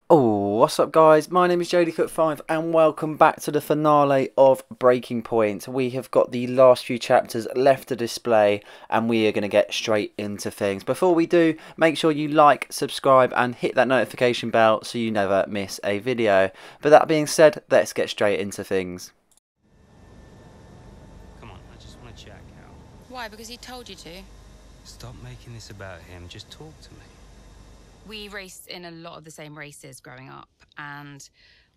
Oh, what's up guys? My name is JDCook5 and welcome back to the finale of Breaking Point. We have got the last few chapters left to display and we are going to get straight into things. Before we do, make sure you like, subscribe and hit that notification bell so you never miss a video. But that being said, let's get straight into things. Come on, I just want to chat, Cal. Why? Because he told you to? Stop making this about him, just talk to me. We raced in a lot of the same races growing up, and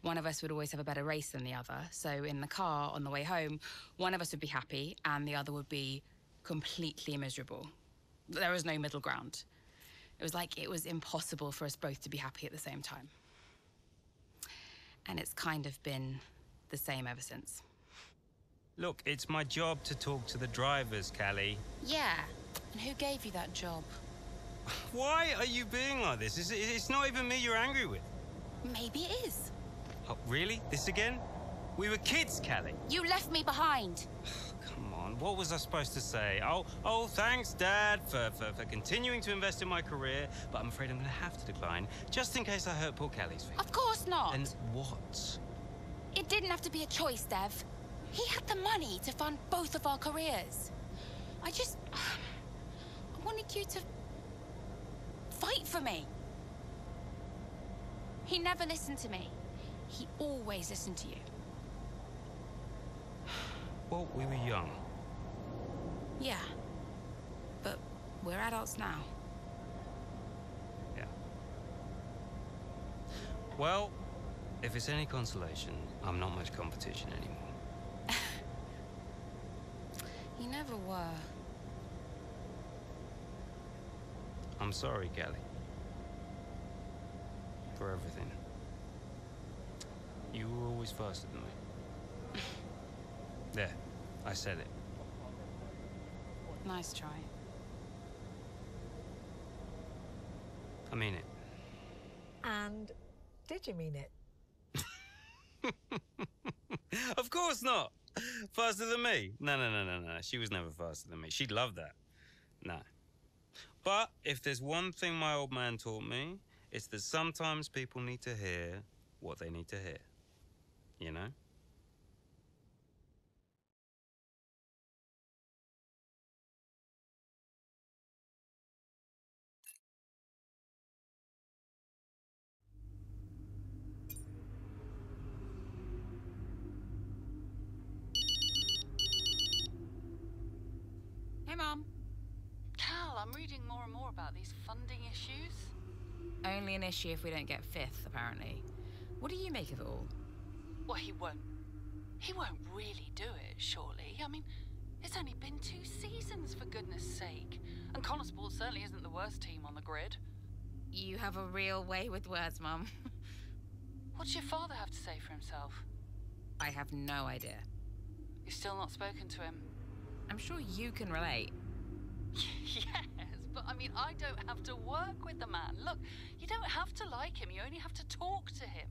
one of us would always have a better race than the other. So in the car on the way home, one of us would be happy and the other would be completely miserable. There was no middle ground. It was like it was impossible for us both to be happy at the same time. And it's kind of been the same ever since. Look, it's my job to talk to the drivers, Callie. Yeah, and who gave you that job? Why are you being like this? It's not even me you're angry with. Maybe it is. Oh, really? This again? We were kids, Callie. You left me behind. Come on, what was I supposed to say? Oh, thanks, Dad, for continuing to invest in my career, but I'm afraid I'm going to have to decline, just in case I hurt poor Callie's feelings. Of course not. And what? It didn't have to be a choice, Dev. He had the money to fund both of our careers. I wanted you to fight for me. He never listened to me. He always listened to you. Well, we were young. Yeah, but we're adults now. Yeah. Well, if it's any consolation, I'm not much competition anymore. You never were. I'm sorry, Callie. For everything. You were always faster than me. There, I said it. Nice try. I mean it. And did you mean it? Of course not! Faster than me? No. She was never faster than me. She'd love that. No. But if there's one thing my old man taught me, it's that sometimes people need to hear what they need to hear. You know? Hey, Mom. Cal, I'm reading more and more about these funding issues. Only an issue if we don't get fifth, apparently. What do you make of it all? Well, he won't really do it, surely. I mean, it's only been 2 seasons, for goodness sake. And Connorsport certainly isn't the worst team on the grid. You have a real way with words, Mum. What's your father have to say for himself? I have no idea. You've still not spoken to him? I'm sure you can relate. Yes, but I mean, I don't have to work with the man. Look, you don't have to like him, you only have to talk to him.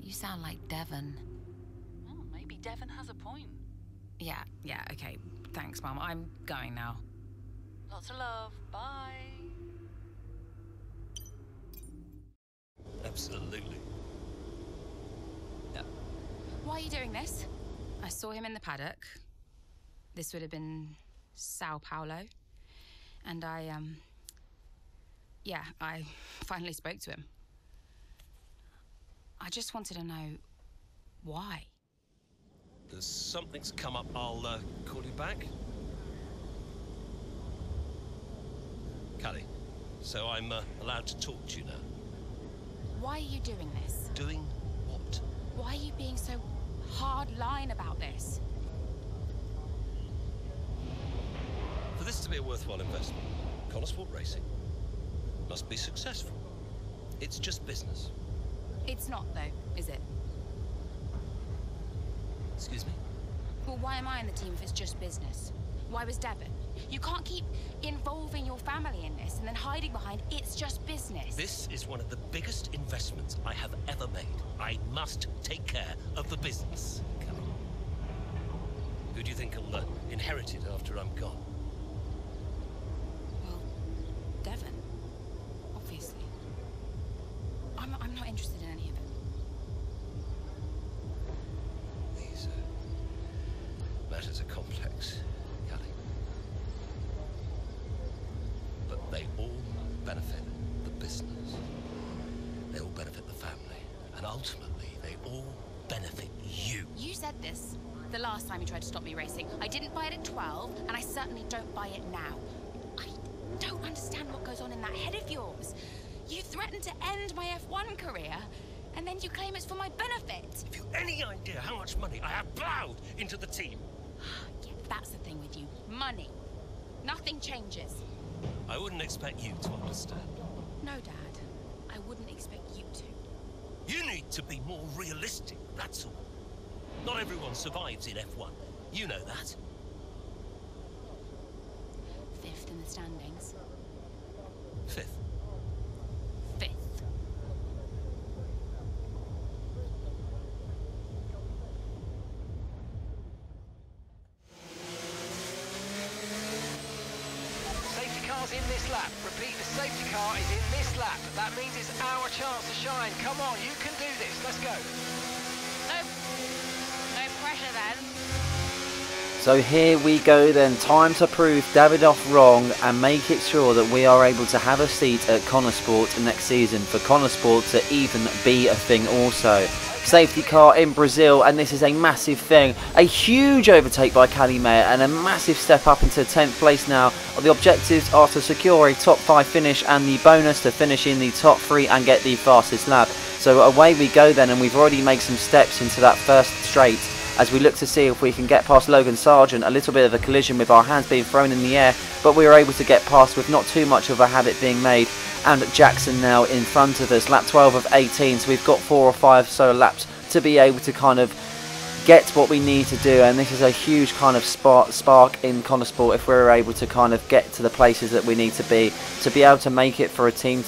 You sound like Devon. Oh, maybe Devon has a point. Yeah, okay. Thanks, Mum. I'm going now. Lots of love. Bye. Absolutely. Yeah. Why are you doing this? I saw him in the paddock. This would have been Sao Paulo. And I finally spoke to him. I just wanted to know why. There's something's come up. I'll call you back. Callie, so I'm allowed to talk to you now. Why are you doing this? Doing what? Why are you being so hard line about this? For this to be a worthwhile investment, Connorsport Racing must be successful. It's just business. It's not, though, is it? Excuse me? Well, why am I in the team if it's just business? Why was Devon? You can't keep involving your family in this and then hiding behind it's just business. This is one of the biggest investments I have ever made. I must take care of the business, Kelly. Who do you think will inherit it after I'm gone? Well, benefit the business. They all benefit the family. And ultimately, they all benefit you. You said this the last time you tried to stop me racing. I didn't buy it at 12, and I certainly don't buy it now. I don't understand what goes on in that head of yours. You threatened to end my F1 career, and then you claim it's for my benefit. Have you any idea how much money I have plowed into the team? Yeah, that's the thing with you. Money. Nothing changes. I wouldn't expect you to understand. No, Dad. I wouldn't expect you to. You need to be more realistic, that's all. Not everyone survives in F1. You know that. 5th in the standings. 5th. 5th. Safety car's in this lap. Repeat, the safety car is in this lap. That means it's our chance to shine. Come on, you can do this. Let's go. No pressure then. So here we go then, time to prove Davidoff wrong and make it sure that we are able to have a seat at Connosport next season, for Connosport to even be a thing also. Safety car in Brazil, and this is a massive thing. A huge overtake by Calimere and a massive step up into 10th place now. The objectives are to secure a top 5 finish and the bonus to finish in the top 3 and get the fastest lap. So away we go then, and we've already made some steps into that first straight as we look to see if we can get past Logan Sargent. A little bit of a collision with our hands being thrown in the air, but we were able to get past with not too much of a habit being made. And Jackson now in front of us, lap 12 of 18, so we've got 4 or 5 solo laps to be able to kind of get what we need to do, and this is a huge kind of spark in Connosport if we're able to kind of get to the places that we need to be able to make it for a team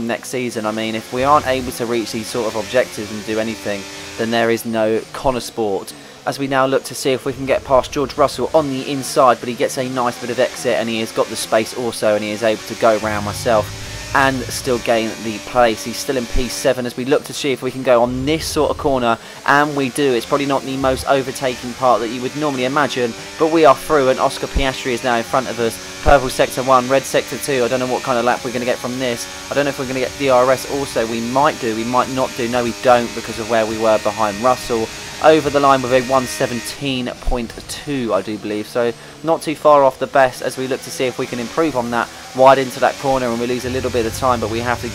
next season. I mean, if we aren't able to reach these sort of objectives and do anything, then there is no Connosport. As we now look to see if we can get past George Russell on the inside, but he gets a nice bit of exit and he has got the space also, and he is able to go around myself and still gain the place. He's still in P7 as we look to see if we can go on this sort of corner, and we do. It's probably not the most overtaking part that you would normally imagine, but we are through, and Oscar Piastri is now in front of us. Purple sector 1, red sector 2. I don't know what kind of lap we're going to get from this. I don't know if we're going to get DRS also. We might do, we might not do. No, we don't, because of where we were behind Russell. Over the line with a 117.2, I do believe, so not too far off the best as we look to see if we can improve on that wide into that corner, and we lose a little bit of time, but we have a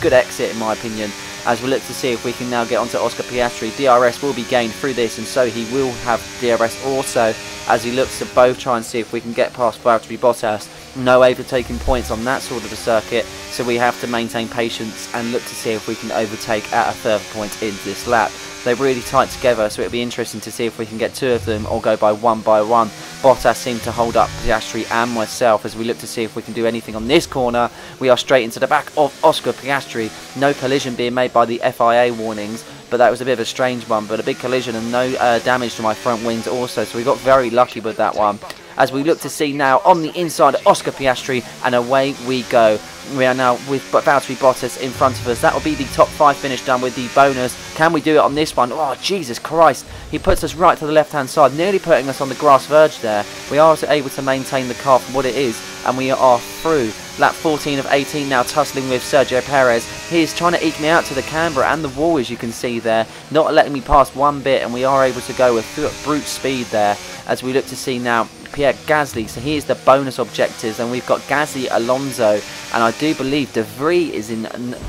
good exit in my opinion as we look to see if we can now get onto Oscar Piastri. DRS will be gained through this, and so he will have DRS also as he looks to both try and see if we can get past Valtteri Bottas. No overtaking points on that sort of a circuit, so we have to maintain patience and look to see if we can overtake at a further point in this lap. They're really tight together, so it'll be interesting to see if we can get 2 of them or go by one. Bottas seemed to hold up Piastri and myself as we look to see if we can do anything on this corner. We are straight into the back of Oscar Piastri. No collision being made by the FIA warnings, but that was a bit of a strange one, but a big collision and no damage to my front wings also, so we got very lucky with that one. As we look to see now on the inside Oscar Piastri, and away we go. We are now with Valtteri Bottas in front of us. That will be the top 5 finish done with the bonus. Can we do it on this one? Oh, Jesus Christ. He puts us right to the left-hand side, nearly putting us on the grass verge there. We are able to maintain the car for what it is, and we are through. Lap 14 of 18 now, tussling with Sergio Perez. He is trying to eke me out to the camber and the wall, as you can see there, not letting me pass one bit, and we are able to go with brute speed there as we look to see now Pierre Gasly. So here's the bonus objectives, and we've got Gasly, Alonso, and I do believe De Vries is in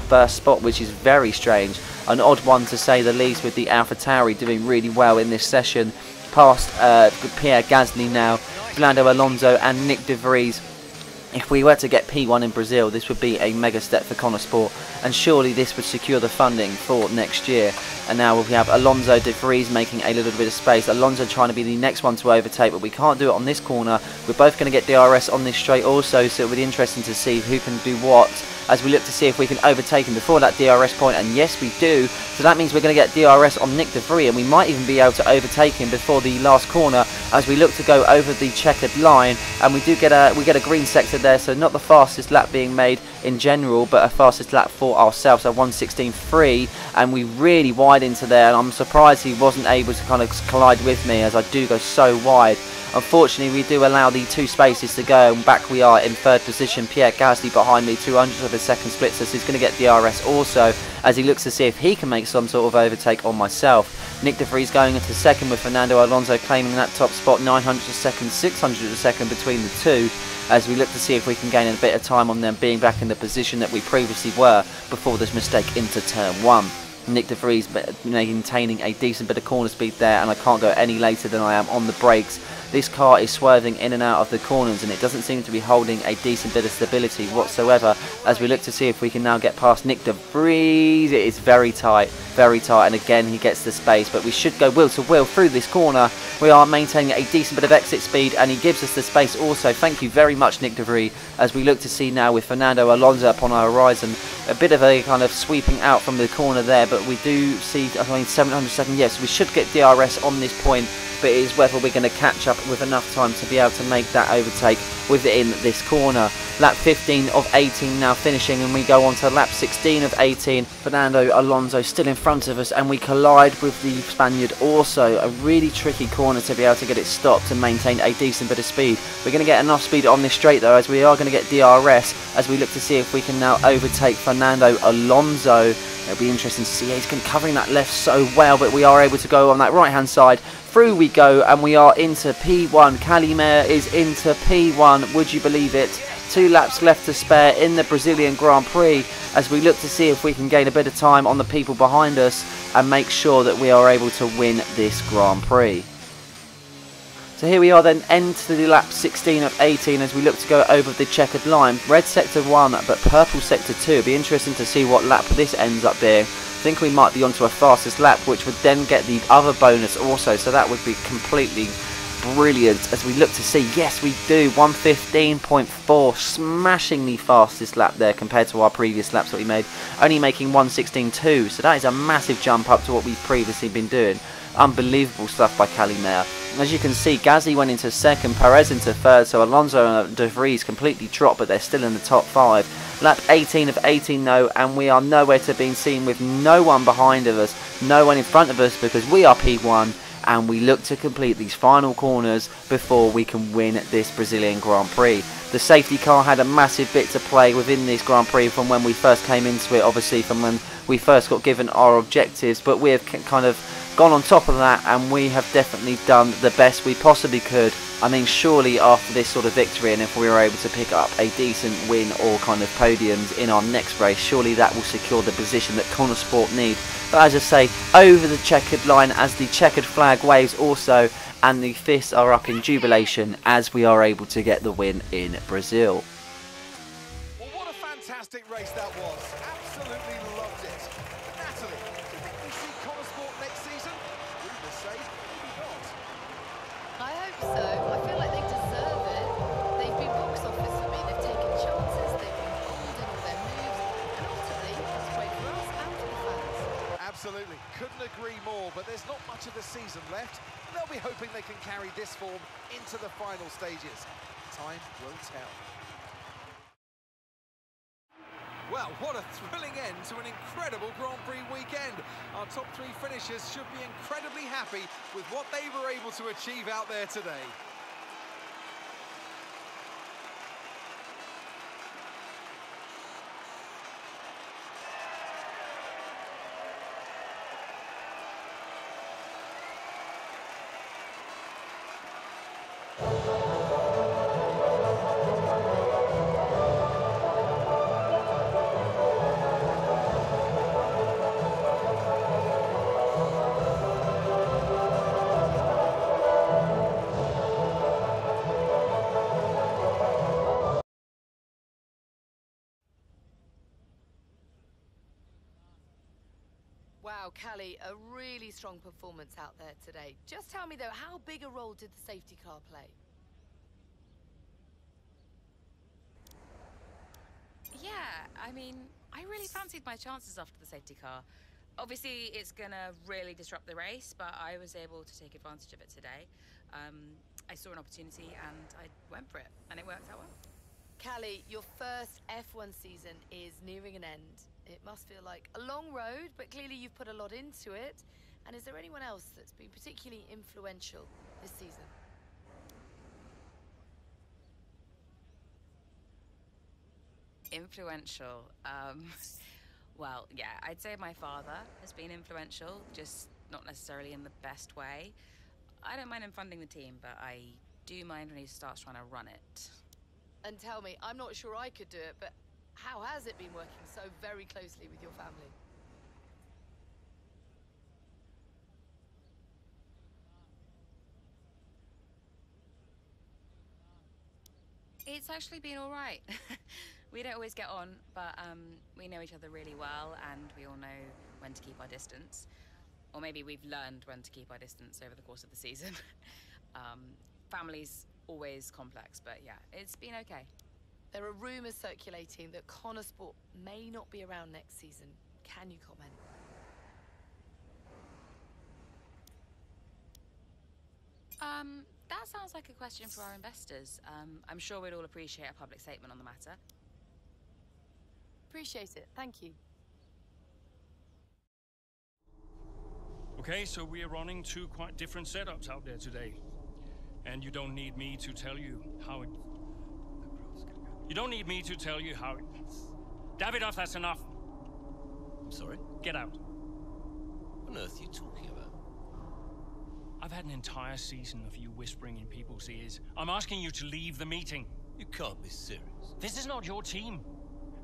first spot, which is very strange. An odd one to say the least, with the AlphaTauri doing really well in this session. Past Pierre Gasly now, Fernando Alonso and Nick De Vries. If we were to get P1 in Brazil, this would be a mega step for Connosport, and surely this would secure the funding for next year. And now we have Alonso, De Vries making a little bit of space. Alonso trying to be the next one to overtake, but we can't do it on this corner. We're both going to get DRS on this straight also, so it'll be interesting to see who can do what as we look to see if we can overtake him before that DRS point, and yes we do. So that means we're going to get DRS on Nick De Vries, and we might even be able to overtake him before the last corner as we look to go over the checkered line, and we get a green sector there, so not the fastest lap being made in general, but a fastest lap for ourselves, so 1:16.3, and we really wide into there, and I'm surprised he wasn't able to kind of collide with me as I do go so wide. Unfortunately, we do allow the 2 spaces to go, and back we are in 3rd position. Pierre Gasly behind me, 200th of a second split, so he's going to get DRS also, as he looks to see if he can make some sort of overtake on myself. Nick De Vries going into 2nd with Fernando Alonso claiming that top spot, 900th a second, 600th a second between the two, as we look to see if we can gain a bit of time on them being back in the position that we previously were before this mistake into turn 1. Nick De Vries maintaining a decent bit of corner speed there, and I can't go any later than I am on the brakes. This car is swerving in and out of the corners, and it doesn't seem to be holding a decent bit of stability whatsoever, as we look to see if we can now get past Nick De Vries. It is very tight, and again he gets the space, but we should go wheel to wheel through this corner. We are maintaining a decent bit of exit speed, and he gives us the space also. Thank you very much, Nick De Vries, as we look to see now with Fernando Alonso upon our horizon, a bit of a kind of sweeping out from the corner there, but we do see, I mean, 700 seconds, yes, we should get DRS on this point, but it is whether we're going to catch up with enough time to be able to make that overtake within this corner. Lap 15 of 18 now finishing, and we go on to lap 16 of 18. Fernando Alonso still in front of us, and we collide with the Spaniard also. A really tricky corner to be able to get it stopped and maintain a decent bit of speed. We're going to get enough speed on this straight though, as we are going to get DRS, as we look to see if we can now overtake Fernando Alonso. It'll be interesting to see. He's covering that left so well, but we are able to go on that right hand side. Through we go, and we are into P1. Calimere is into P1. Would you believe it? 2 laps left to spare in the Brazilian Grand Prix, as we look to see if we can gain a bit of time on the people behind us and make sure that we are able to win this Grand Prix. So here we are then, into the lap 16 of 18, as we look to go over the checkered line. Red sector 1 but purple sector 2. It'll be interesting to see what lap this ends up being. I think we might be onto a fastest lap, which would then get the other bonus also, so that would be completely brilliant, as we look to see, yes we do, 1:15.4, smashing the fastest lap there compared to our previous laps that we made, only making 1:16.2, so that is a massive jump up to what we've previously been doing. Unbelievable stuff by Calimere. As you can see, Gasly went into 2nd, Perez into 3rd, so Alonso and De Vries completely dropped, but they're still in the top 5. Lap 18 of 18 though, and we are nowhere to be seen, with no one behind of us, no one in front of us, because we are P1, and we look to complete these final corners before we can win this Brazilian Grand Prix. The safety car had a massive bit to play within this Grand Prix from when we first came into it, obviously from when we first got given our objectives, but we have kind of gone on top of that, and we have definitely done the best we possibly could. I mean, surely after this sort of victory, and if we were able to pick up a decent win or kind of podiums in our next race, surely that will secure the position that Connor Sport need. But as I say, over the checkered line, as the checkered flag waves also, and the fists are up in jubilation as we are able to get the win in Brazil. Well, what a fantastic race that was. Absolutely loved it. Natalie, do you think we see Connor Sport next season? Rumors say maybe not. I hope so. I feel like they deserve it. They've been box office for me. They've taken chances, they've been bold in all their moves, and ultimately, it's great for us and for the fans. Absolutely. Couldn't agree more, but there's not much of the season left. They'll be hoping they can carry this form into the final stages. Time will tell. Well, what a thrilling end to an incredible Grand Prix weekend. Our top 3 finishers should be incredibly happy with what they were able to achieve out there today. Wow, Callie, a really strong performance out there today. Just tell me though, how big a role did the safety car play? Yeah, I mean, I really fancied my chances after the safety car. Obviously, it's gonna really disrupt the race, but I was able to take advantage of it today. I saw an opportunity and I went for it, and it worked out well. Callie, your first F1 season is nearing an end. It must feel like a long road, but clearly you've put a lot into it. And is there anyone else that's been particularly influential this season? Influential. Well, yeah, I'd say my father has been influential, just not necessarily in the best way. I don't mind him funding the team, but I do mind when he starts trying to run it. And tell me, I'm not sure I could do it, but how has it been working so very closely with your family? It's actually been all right. We don't always get on, but we know each other really well, and we all know when to keep our distance. Or maybe we've learned when to keep our distance over the course of the season. Family's always complex, but yeah, it's been okay. There are rumors circulating that Connor Sport may not be around next season. Can you comment? That sounds like a question for our investors. I'm sure we'd all appreciate a public statement on the matter. Appreciate it. Thank you. Okay, so we are running two quite different setups out there today. And you don't need me to tell you how it... You don't need me to tell you how it... Davidoff, that's enough. I'm sorry? Get out. What on earth are you talking about? I've had an entire season of you whispering in people's ears. I'm asking you to leave the meeting. You can't be serious. This is not your team.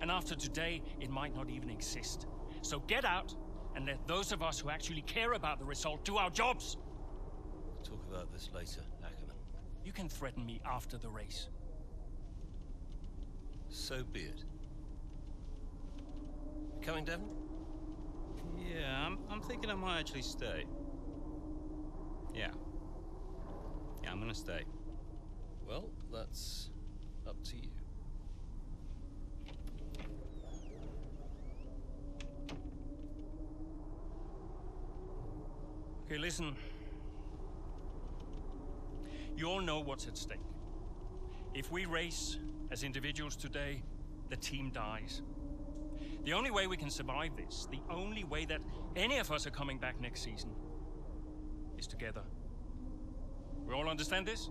And after today, it might not even exist. So get out and let those of us who actually care about the result do our jobs. We'll talk about this later, Ackerman. You can threaten me after the race. So be it. You coming, Devon? Yeah, I'm thinking I might actually stay. Yeah, I'm gonna stay. Well, that's up to you. Okay, listen. You all know what's at stake. If we race as individuals today, the team dies. The only way we can survive this, the only way that any of us are coming back next season, is together. We all understand this?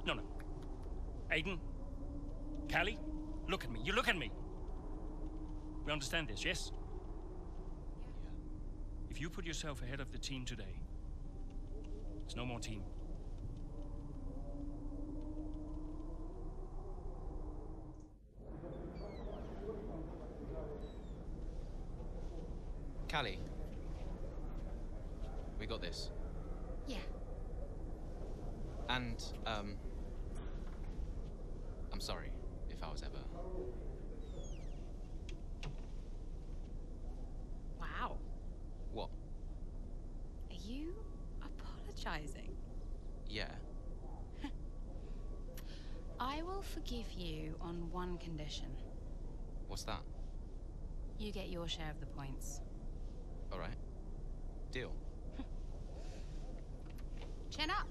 No. Aiden, Callie, look at me. You look at me. We understand this, yes? If you put yourself ahead of the team today, there's no more team. Callie, we got this. Yeah. And, I'm sorry if I was ever... Wow. What? Are you apologizing? Yeah. I will forgive you on one condition. What's that? You get your share of the points. All right. Deal. Chin up.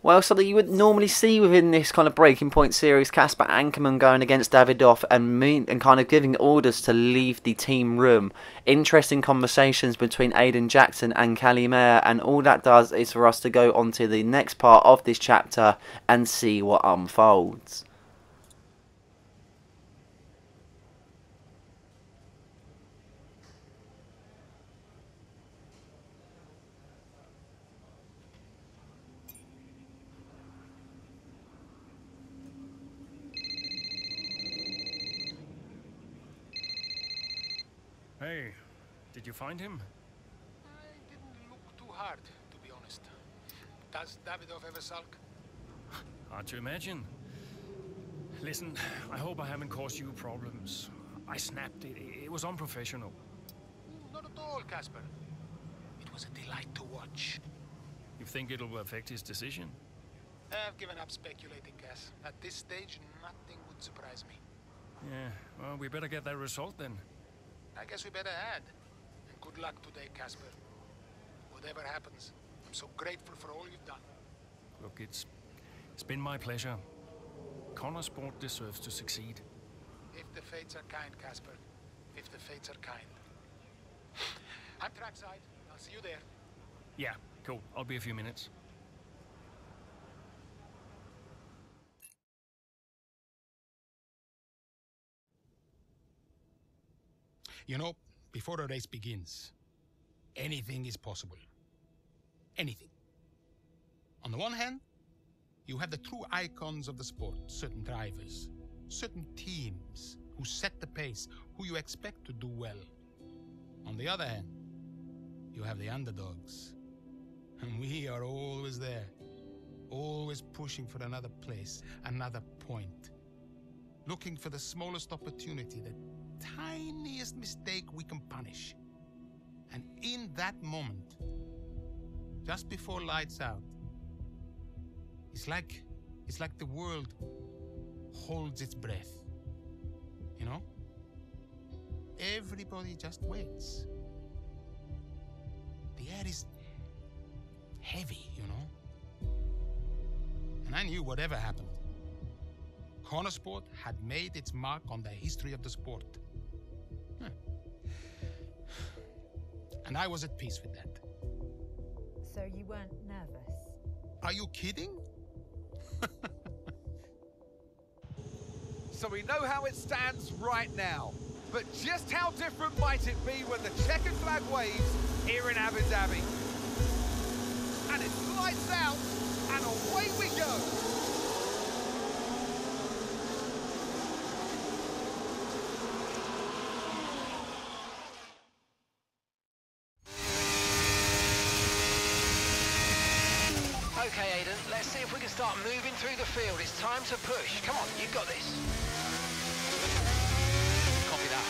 Well, something you would normally see within this kind of Breaking Point series, Casper Ankerman going against Davidoff and kind of giving orders to leave the team room. Interesting conversations between Aiden Jackson and Callie Mayer, and all that does is for us to go on to the next part of this chapter and see what unfolds. Hey, did you find him? I didn't look too hard, to be honest. Does Davidoff ever sulk? Hard to imagine. Listen, I hope I haven't caused you problems. I snapped it. It was unprofessional. Not at all, Casper. It was a delight to watch. You think it'll affect his decision? I've given up speculating, Cass. At this stage, nothing would surprise me. Yeah, well, we better get that result then. I guess we better add. And good luck today, Casper. Whatever happens, I'm so grateful for all you've done. Look, it's been my pleasure. Connor Sport deserves to succeed. If the fates are kind, Casper. If the fates are kind. I'm trackside. I'll See you there. Yeah, cool. I'll be a few minutes. You know, before a race begins, anything is possible. Anything. On the one hand, you have the true icons of the sport, certain drivers, certain teams who set the pace, who you expect to do well. On the other hand, you have the underdogs. And we are always there, always pushing for another place, another point. Looking for the smallest opportunity, the tiniest mistake we can punish. And in that moment, just before lights out, it's like the world holds its breath. You know? Everybody just waits. The air is heavy, you know? And I knew whatever happened, Cornersport had made its mark on the history of the sport. And I was at peace with that. So you weren't nervous? Are you kidding? So we know how it stands right now. But just how different might it be when the checkered flag waves here in Abu Dhabi? And it's lights out, and away we go. Okay, Aidan, let's see if we can start moving through the field. It's time to push. Come on, you've got this. Copy that.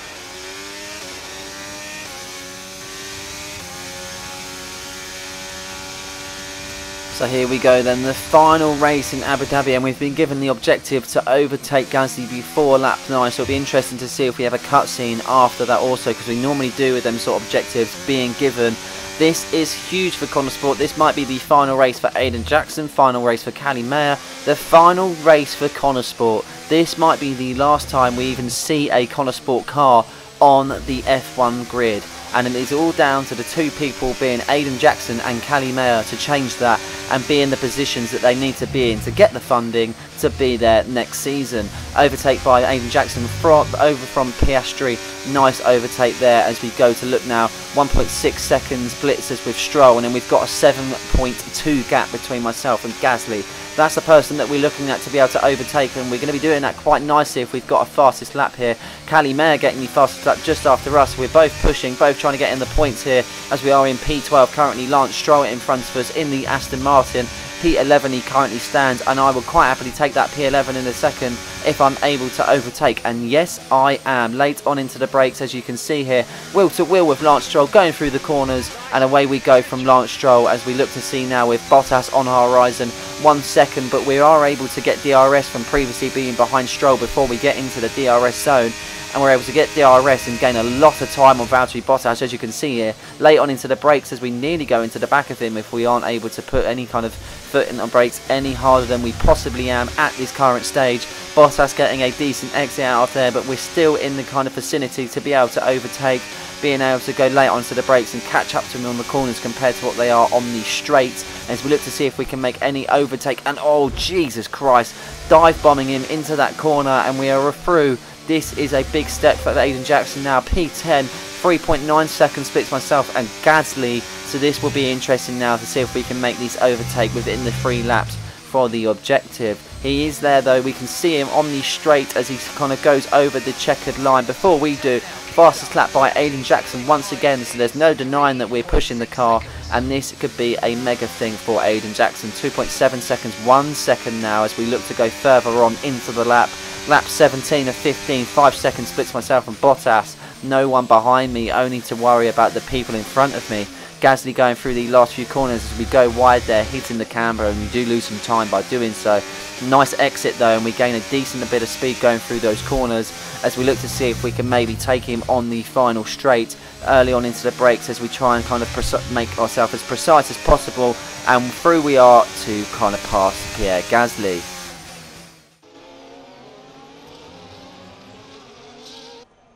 So here we go then, the final race in Abu Dhabi, and we've been given the objective to overtake Gasly before lap 9, so it'll be interesting to see if we have a cutscene after that also, because we normally do with them sort of objectives being given. This is huge for Cornersport. This might be the final race for Aiden Jackson, final race for Callie Mayer, the final race for Cornersport. This might be the last time we even see a Cornersport car on the F1 grid. And it is all down to the two people being Aiden Jackson and Callie Mayer to change that and be in the positions that they need to be in to get the funding to be there next season. Overtake by Aiden Jackson over from Piastri. Nice overtake there as we go to look now. 1.6 seconds blitzers with Stroll, and then we've got a 7.2 gap between myself and Gasly. That's the person that we're looking at to be able to overtake, and we're going to be doing that quite nicely if we've got a fastest lap here. Callie Mayer getting the fastest lap just after us. We're both pushing, both trying to get in the points here as we are in P12 currently. Lance Stroll in front of us in the Aston Martin. P11 he currently stands, and I will quite happily take that P11 in a second if I'm able to overtake, and yes I am. Late on into the brakes, as you can see here, wheel to wheel with Lance Stroll going through the corners, and away we go from Lance Stroll as we look to see now with Bottas on our horizon. 1 second, but we are able to get DRS from previously being behind Stroll before we get into the DRS zone. And we're able to get DRS and gain a lot of time on Valtteri Bottas, as you can see here, late on into the brakes as we nearly go into the back of him if we aren't able to put any kind of foot in the brakes any harder than we possibly am at this current stage. Bottas getting a decent exit out of there, but we're still in the kind of vicinity to be able to overtake, being able to go late onto the brakes and catch up to him on the corners compared to what they are on the straights, as we look to see if we can make any overtake. And oh Jesus Christ, dive bombing him into that corner, and we are through. This is a big step for Aiden Jackson now. P10, 3.9 seconds splits myself and Gasly. So this will be interesting now to see if we can make this overtake within the 3 laps for the objective. He is there though, we can see him on the straight as he kind of goes over the checkered line. Before we do, fastest lap by Aiden Jackson once again, so there's no denying that we're pushing the car, and this could be a mega thing for Aiden Jackson. 2.7 seconds, 1 second now as we look to go further on into the lap. Lap 17 of 15, 5 seconds splits myself and Bottas. No one behind me, only to worry about the people in front of me. Gasly going through the last few corners as we go wide there, hitting the camber, and we do lose some time by doing so. Nice exit though, and we gain a decent bit of speed going through those corners as we look to see if we can maybe take him on the final straight early on into the brakes as we try and kind of make ourselves as precise as possible, and through we are to kind of pass Pierre Gasly.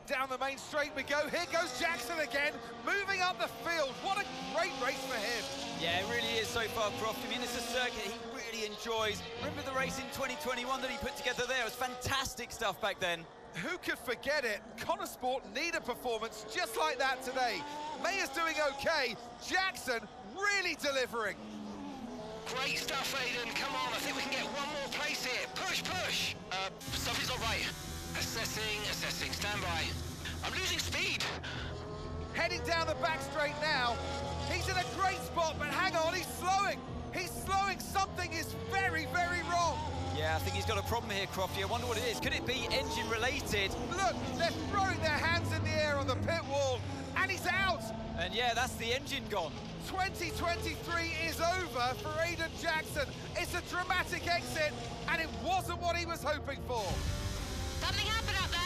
Down the main straight we go. Here goes Jackson. Jackson again, moving up the field. What a great race for him. Yeah, it really is so far, Croft. I mean, it's a circuit he really enjoys. Remember the race in 2021 that he put together there? It was fantastic stuff back then. Who could forget it? Connor Sport need a performance just like that today. Mayer's doing okay. Jackson really delivering. Great stuff, Aiden. Come on, I think we can get one more place here. Push, push. Something's not right. Assessing. Stand by. I'm losing speed. Heading down the back straight now. He's in a great spot, but hang on, he's slowing. He's slowing. Something is very, very wrong. Yeah, I think he's got a problem here, Crofty. I wonder what it is. Could it be engine related? Look, they're throwing their hands in the air on the pit wall, and he's out. And yeah, that's the engine gone. 2023 is over for Aiden Jackson. It's a dramatic exit, and it wasn't what he was hoping for. Something happened up there?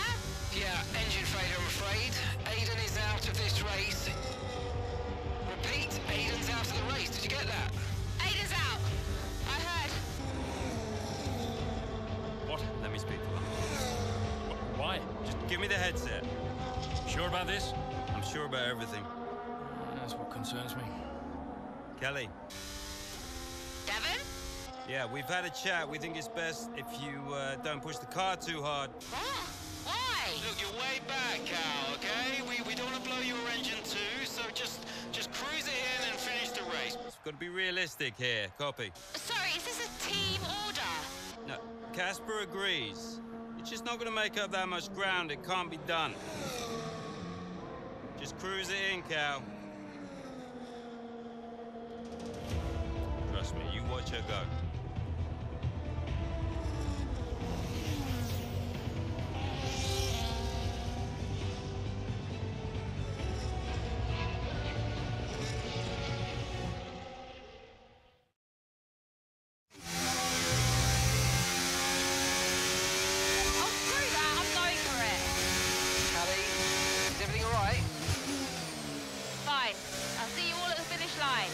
Yeah, engine failure, I'm afraid. Aiden is out of this race. Repeat, Aiden's out of the race. Did you get that? Aiden's out. I heard. What? Let me speak to him. Why? Just give me the headset. Sure about this? I'm sure about everything. That's what concerns me. Kelly. Devon? Yeah, we've had a chat. We think it's best if you don't push the car too hard. What? Why? Look, you're way back, Cal, okay? We don't want to blow your engine too, so just cruise it in and finish the race. It's got to be realistic here. Copy. Sorry, is this a team order? No, Casper agrees. It's just not going to make up that much ground. It can't be done. Just cruise it in, Cal. Trust me, you watch her go. Oh, screw that. I'm going for it. Callie, is everything all right? Fine. I'll see you all at the finish line.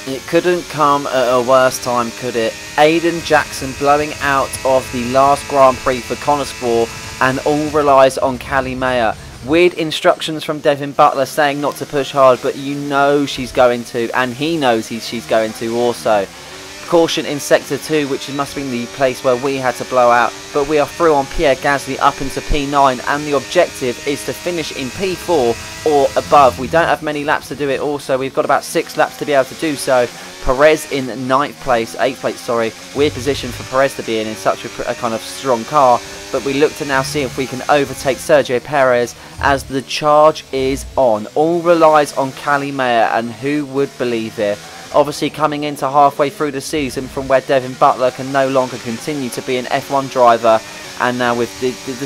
It couldn't come at a worse time, could it? Aiden Jackson blowing out of the last Grand Prix for Connosport, and all relies on Callie Mayer. Weird instructions from Devin Butler saying not to push hard, but you know she's going to, and he knows she's going to also. Caution in Sector 2, which must have been the place where we had to blow out, but we are through on Pierre Gasly up into P9, and the objective is to finish in P4 or above. We don't have many laps to do it also. We've got about 6 laps to be able to do so. Perez in 8th place, sorry. Weird position for Perez to be in such a kind of strong car, but we look to now see if we can overtake Sergio Perez as the charge is on. All relies on Callie Mayer, and who would believe it? Obviously coming into halfway through the season from where Devin Butler can no longer continue to be an F1 driver, and now with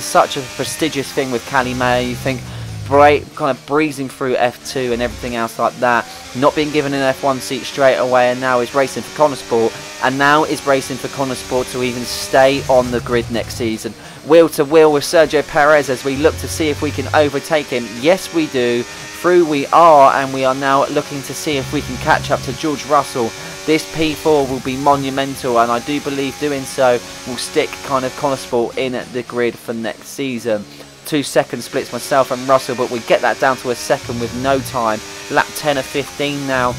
such a prestigious thing with Callie Mayer, you think kind of breezing through F2 and everything else like that, not being given an F1 seat straight away, and now is racing for Connosport, and now is racing for Connosport to even stay on the grid next season. Wheel to wheel with Sergio Perez as we look to see if we can overtake him. Yes, we do. Through we are, and we are now looking to see if we can catch up to George Russell. This P4 will be monumental, and I do believe doing so will stick kind of Connosport in the grid for next season. 2 second splits myself and Russell, but we get that down to a second with no time. Lap 10 of 15 now.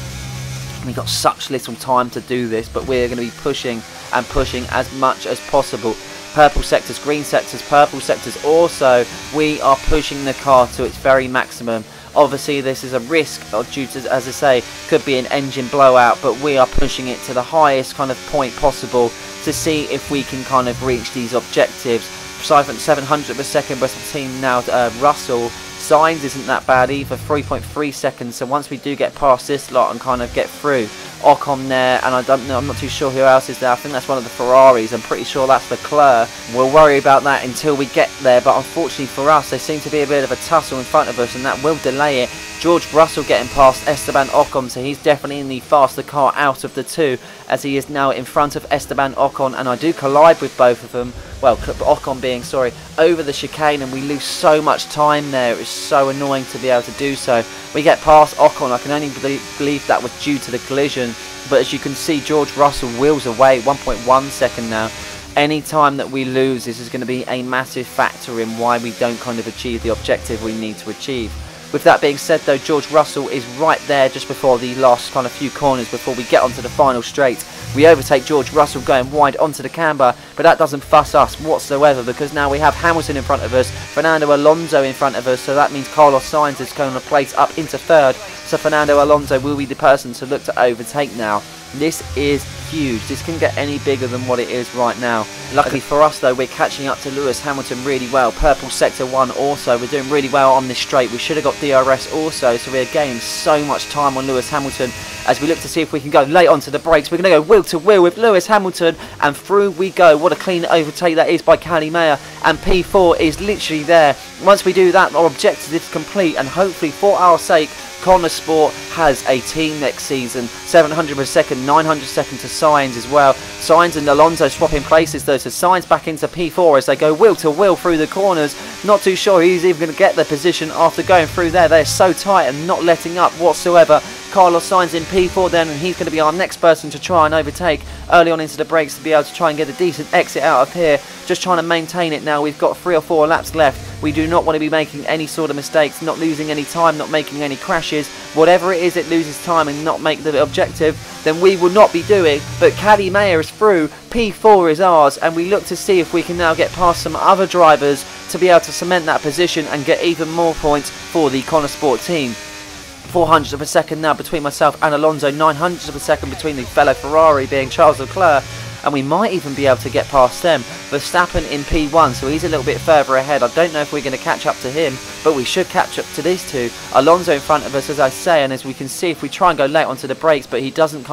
We've got such little time to do this, but we're going to be pushing and pushing as much as possible. Purple sectors, green sectors, purple sectors also. We are pushing the car to its very maximum. Obviously this is a risk due to, as I say, could be an engine blowout, but we are pushing it to the highest kind of point possible to see if we can kind of reach these objectives. 700 per second rest of the team now. Russell. Sainz isn't that bad either, 3.3 seconds, so once we do get past this lot and kind of get through, Ocon there, and I don't know, I'm not too sure who else is there. I think that's one of the Ferraris. I'm pretty sure that's Leclerc. We'll worry about that until we get there, but unfortunately for us, there seems to be a bit of a tussle in front of us, and that will delay it. George Russell getting past Esteban Ocon, so he's definitely in the faster car out of the two, as he is now in front of Esteban Ocon, and I do collide with both of them. Well, Ocon being, sorry, over the chicane, and we lose so much time there. It was so annoying to be able to do so. We get past Ocon. I can only believe that was due to the collision, but as you can see, George Russell wheels away. 1.1 second now. Any time that we lose, this is going to be a massive factor in why we don't kind of achieve the objective we need to achieve. With that being said though, George Russell is right there just before the last kind of few corners before we get onto the final straight. We overtake George Russell going wide onto the camber, but that doesn't fuss us whatsoever because now we have Hamilton in front of us, Fernando Alonso in front of us, so that means Carlos Sainz is going to place up into third. So Fernando Alonso will be the person to look to overtake now. This is huge. This can get any bigger than what it is right now. Luckily for us though, we're catching up to Lewis Hamilton really well. Purple sector 1 also. We're doing really well on this straight. We should have got DRS also, so we're gaining so much time on Lewis Hamilton as we look to see if we can go late onto the brakes. We're going to go wheel to wheel with Lewis Hamilton and through we go. What a clean overtake that is by Cali Mayer, and P4 is literally there. Once we do that, our objective is complete, and hopefully for our sake Connor Sport has a team next season. 700 per second, 900 second to Sainz as well. Sainz and Alonso swapping places though, so Sainz back into P4 as they go wheel to wheel through the corners. Not too sure he's even going to get the position after going through there. They're so tight and not letting up whatsoever. Carlos Sainz in P4 then, and he's going to be our next person to try and overtake early on into the brakes to be able to try and get a decent exit out of here. Just trying to maintain it now. We've got 3 or 4 laps left. We do not want to be making any sort of mistakes, not losing any time, not making any crashes. Whatever it is that loses time and not make the objective, then we will not be doing. But Cali Mayer is through, P4 is ours, and we look to see if we can now get past some other drivers to be able to cement that position and get even more points for the Connor Sport team. 400 of a second now between myself and Alonso, 900 of a second between the fellow Ferrari being Charles Leclerc, and we might even be able to get past them. Verstappen in P1, so he's a little bit further ahead. I don't know if we're going to catch up to him, but we should catch up to these two. Alonso in front of us, as I say, and as we can see, if we try and go late onto the brakes, but he doesn't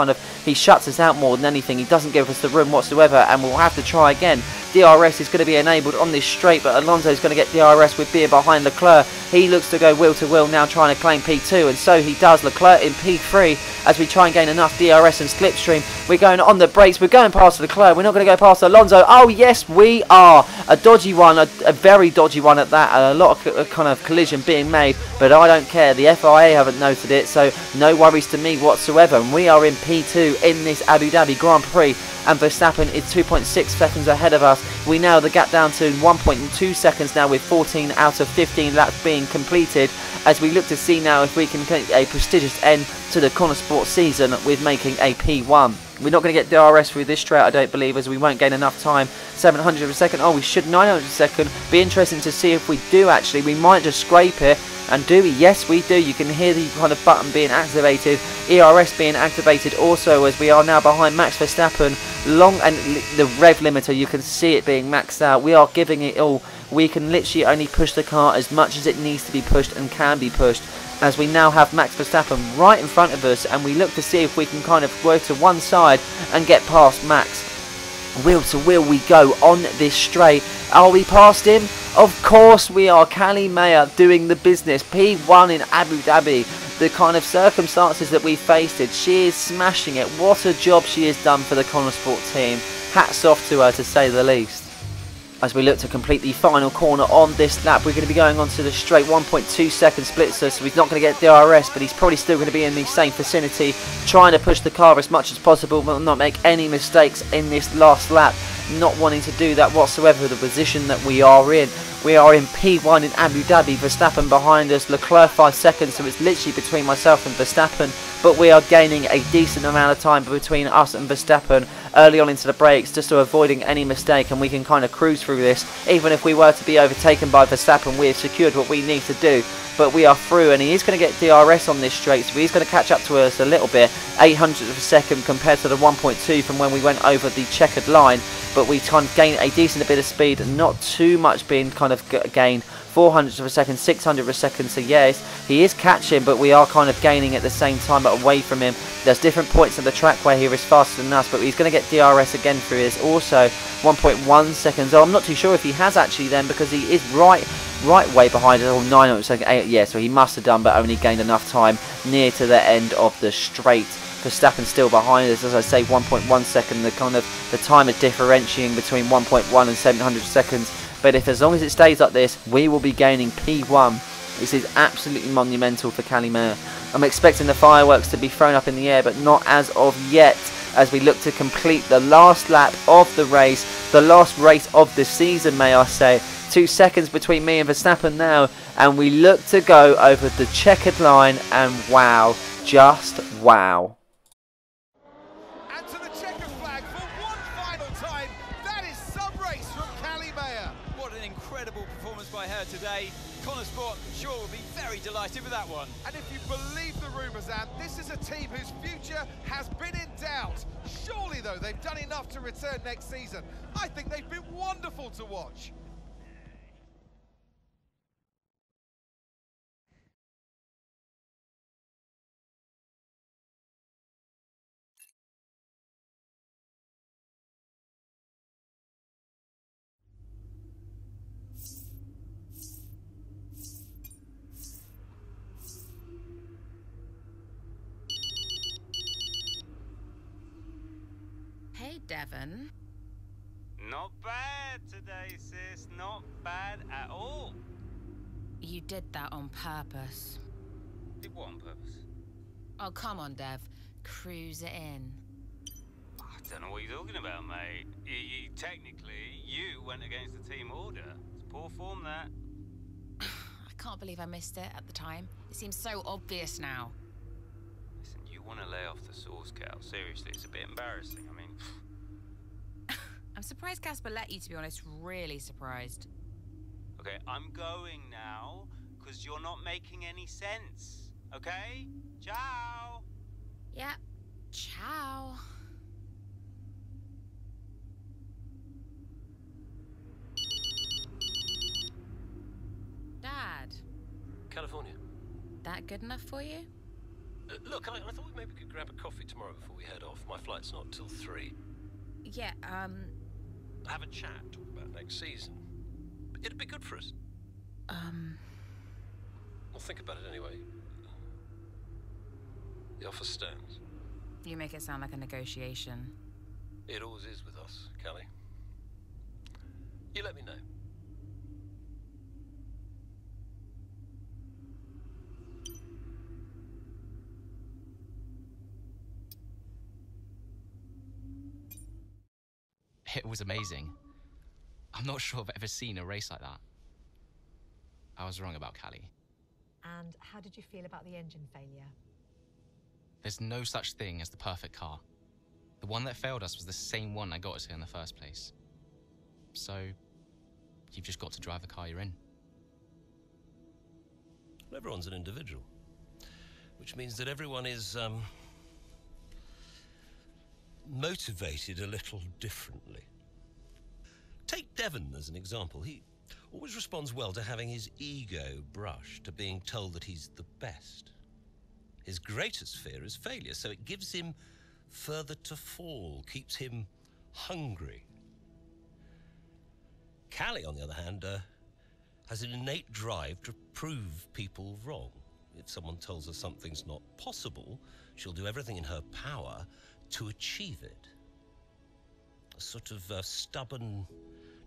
he shuts us out more than anything. He doesn't give us the room whatsoever, and we'll have to try again. DRS is going to be enabled on this straight, but Alonso is going to get DRS with being behind Leclerc. He looks to go wheel to wheel now, trying to claim P2, and so he does. Leclerc in P3 as we try and gain enough DRS and slipstream. We're going on the brakes. We're going past Leclerc. We're not going to go past Alonso. Oh yes, we are. A dodgy one, a very dodgy one at that, and a lot of kind of collision being made, but I don't care. The FIA haven't noted it, so no worries to me whatsoever. And we are in P2 in this Abu Dhabi Grand Prix, and Verstappen is 2.6 seconds ahead of us. We narrow the gap down to 1.2 seconds now, with 14 out of 15 laps being completed, as we look to see now if we can get a prestigious end to the Connor Sport season with making a P1. We're not going to get DRS through this straight, I don't believe, as we won't gain enough time. 700 of a second. Oh, we should 900 of a second. Be interesting to see if we do actually. We might just scrape it. And do we? Yes, we do. You can hear the kind of button being activated. ERS being activated also, as we are now behind Max Verstappen. Long, and the rev limiter, you can see it being maxed out. We are giving it all. We can literally only push the car as much as it needs to be pushed and can be pushed, as we now have Max Verstappen right in front of us, and we look to see if we can kind of go to one side and get past Max. Wheel to wheel we go on this straight. Are we past him? Of course we are. Cali Mayer doing the business. P1 in Abu Dhabi. The kind of circumstances that we faced it, she is smashing it. What a job she has done for the Connor Sport team. Hats off to her, to say the least. As we look to complete the final corner on this lap, we're going to be going on to the straight. 1.2 second splitzer, so he's not going to get DRS, but he's probably still going to be in the same vicinity, trying to push the car as much as possible, but not make any mistakes in this last lap. Not wanting to do that whatsoever, the position that we are in. We are in P1 in Abu Dhabi, Verstappen behind us, Leclerc 5 seconds, so it's literally between myself and Verstappen, but we are gaining a decent amount of time between us and Verstappen early on into the brakes, just to avoiding any mistake, and we can kind of cruise through this. Even if we were to be overtaken by Verstappen, we have secured what we need to do, but we are through, and he is going to get DRS on this straight, so he's going to catch up to us a little bit. 800 of a second compared to the 1.2 from when we went over the checkered line, but we kind of gain a decent bit of speed, and not too much being kind of gained. 400 of a second, 600 of a second, so yes, he is catching, but we are kind of gaining at the same time, but away from him. There's different points on the track where he is faster than us, but he's going to get DRS again through this. Also 1.1 seconds. Oh, I'm not too sure if he has actually then, because he is right way behind us. Oh, 900 seconds. Yeah, so he must have done, but only gained enough time near to the end of the straight. Verstappen still behind us, as I say, 1.1 second. The time of differentiating between 1.1 and 700 seconds. But if as long as it stays like this, we will be gaining P1. This is absolutely monumental for Cali Mayer. I'm expecting the fireworks to be thrown up in the air, but not as of yet. as we look to complete the last lap of the race, the last race of the season, may I say. 2 seconds between me and Verstappen now, and we look to go over the checkered line, and wow, just wow. And to the checkered flag for one final time. That is some race from Callie Mayer. What an incredible performance by her today. Connor Sport, I'm sure, will be very delighted with that one. And if you believe the rumours, Anne, this is a team whose future has been in doubt. Surely, though, they've done enough to return next season. I think they've been wonderful to watch. Hey, Devon. Not bad today, sis. Not bad at all. You did that on purpose. Did what on purpose? Oh, come on, Dev. Cruise it in. I don't know what you're talking about, mate. Technically, you went against the team order. It's poor form, that. I can't believe I missed it at the time. It seems so obvious now. Listen, you want to lay off the sauce, Cal. Seriously, it's a bit embarrassing. I mean... I'm surprised Casper let you, to be honest. Really surprised. Okay, I'm going now, because you're not making any sense. Okay? Ciao! Yeah. Ciao. Dad. California. That good enough for you? Look, I thought maybe we could grab a coffee tomorrow before we head off. My flight's not till 3. Yeah, Have a chat, talk about next season. It'd be good for us. Well, think about it anyway. The offer stands. You make it sound like a negotiation. It always is with us, Callie. You let me know. It was amazing. I'm not sure I've ever seen a race like that. I was wrong about Callie. And how did you feel about the engine failure? There's no such thing as the perfect car. The one that failed us was the same one that got us here in the first place. So, you've just got to drive the car you're in. Everyone's an individual, which means that everyone is, motivated a little differently. Take Devon as an example. He always responds well to having his ego brushed, to being told that he's the best. His greatest fear is failure, so it gives him further to fall, keeps him hungry. Callie, on the other hand, has an innate drive to prove people wrong. If someone tells her something's not possible, she'll do everything in her power to achieve it. A sort of stubborn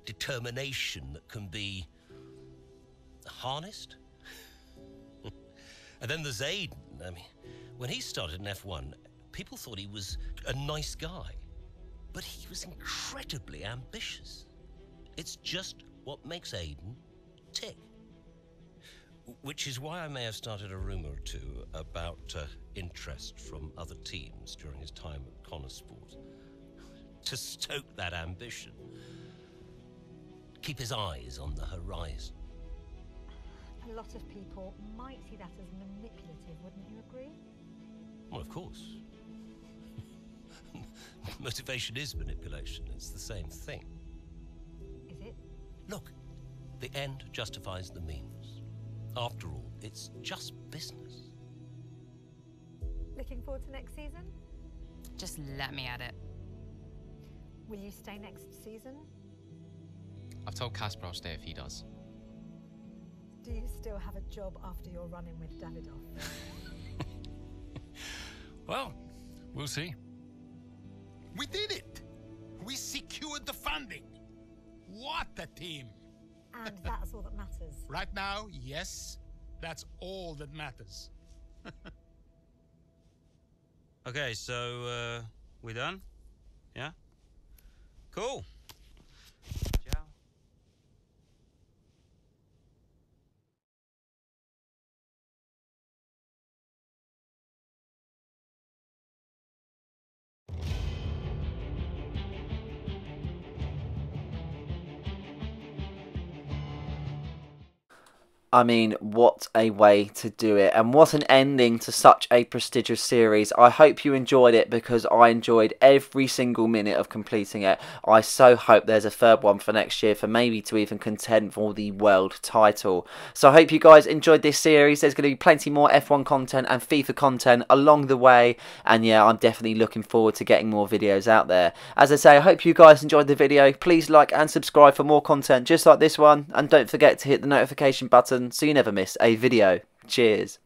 determination that can be harnessed. And then there's Aiden. I mean, when he started in F1, people thought he was a nice guy, but he was incredibly ambitious. It's just what makes Aiden tick. Which is why I may have started a rumor or two about interest from other teams during his time at Connor Sport. To stoke that ambition. Keep his eyes on the horizon. A lot of people might see that as manipulative, wouldn't you agree? Well, of course. Motivation is manipulation. It's the same thing. Is it? Look, the end justifies the means. After all, it's just business. Looking forward to next season? Just let me at it. Will you stay next season? I've told Casper I'll stay if he does. Do you still have a job after your run-in with Davidoff? Well, we'll see. We did it! We secured the funding! What a team! And that's all that matters. Right now, yes, that's all that matters. Okay, so We done? Yeah? Cool. Ciao. I mean, what a way to do it, and what an ending to such a prestigious series. I hope you enjoyed it, because I enjoyed every single minute of completing it. I so hope there's a third one for next year, for maybe to even contend for the world title. So I hope you guys enjoyed this series. There's going to be plenty more F1 content and FIFA content along the way, and yeah, I'm definitely looking forward to getting more videos out there. As I say, I hope you guys enjoyed the video. Please like and subscribe for more content just like this one, and don't forget to hit the notification button so you never miss a video. Cheers.